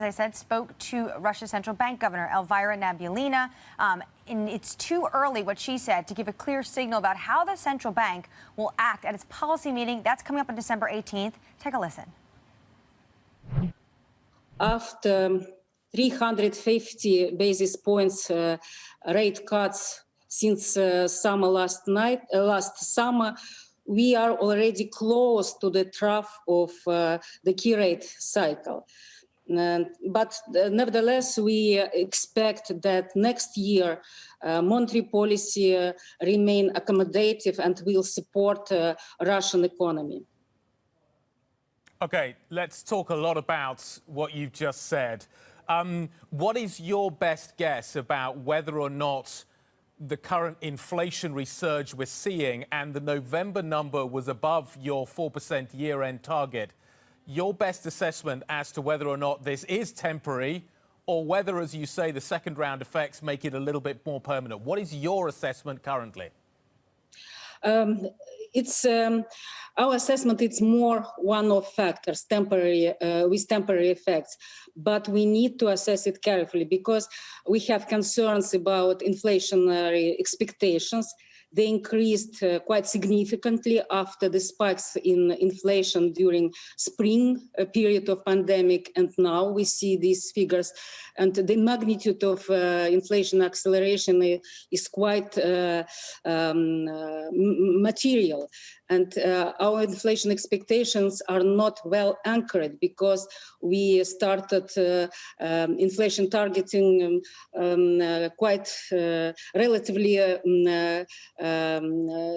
As I said, spoke to Russia's central bank governor, Elvira Nabиулина. And it's too early, what she said, to give a clear signal about how the central bank will act at its policy meeting. That's coming up on December 18th. Take a listen. After 350 basis points rate cuts since last summer, we are already close to the trough of the key rate cycle. But nevertheless, we expect that next year monetary policy remain accommodative and will support Russian economy. Okay, let's talk a lot about what you've just said. What is your best guess about whether or not the current inflationary surge we're seeing, and the November number was above your 4% year-end target, your best assessment as to whether or not this is temporary, or whether, as you say, the second round effects make it a little bit more permanent? What is your assessment currently? It's our assessment. It's more one-off factors, temporary with temporary effects, but we need to assess it carefully because we have concerns about inflationary expectations. They increased quite significantly after the spikes in inflation during spring period of pandemic, and now we see these figures, and the magnitude of inflation acceleration is quite material. And our inflation expectations are not well anchored because we started inflation targeting quite relatively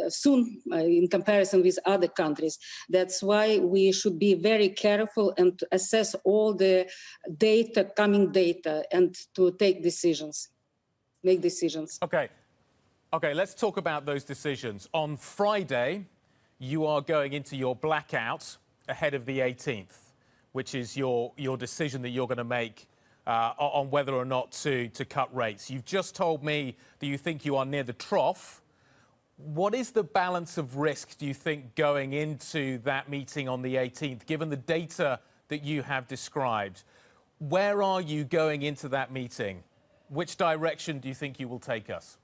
soon in comparison with other countries. That's why we should be very careful and to assess all the data, coming data, and to make decisions. Okay, let's talk about those decisions. On Friday, you are going into your blackout ahead of the 18th, which is your decision that you're going to make on whether or not to cut rates. You've just told me that you think you are near the trough. What is the balance of risk, do you think, going into that meeting on the 18th, given the data that you have described? Where are you going into that meeting? Which direction do you think you will take us?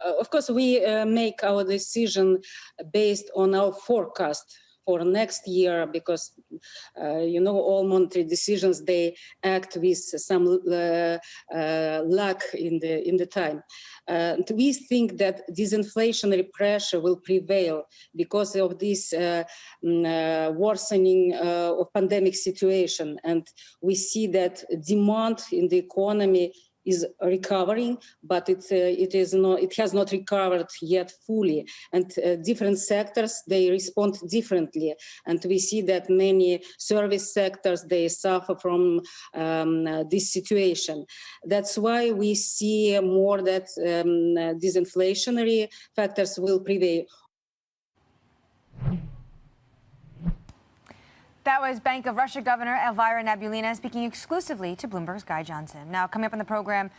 Of course, we make our decision based on our forecast for next year because, all monetary decisions, they act with some lag in the time. And we think that disinflationary pressure will prevail because of this worsening of pandemic situation. And we see that demand in the economy is recovering, but it has not recovered yet fully. And different sectors, they respond differently. And we see that many service sectors, they suffer from this situation. That's why we see more that disinflationary factors will prevail. That was Bank of Russia Governor Elvira Nabиулина speaking exclusively to Bloomberg's Guy Johnson. Now, coming up on the program,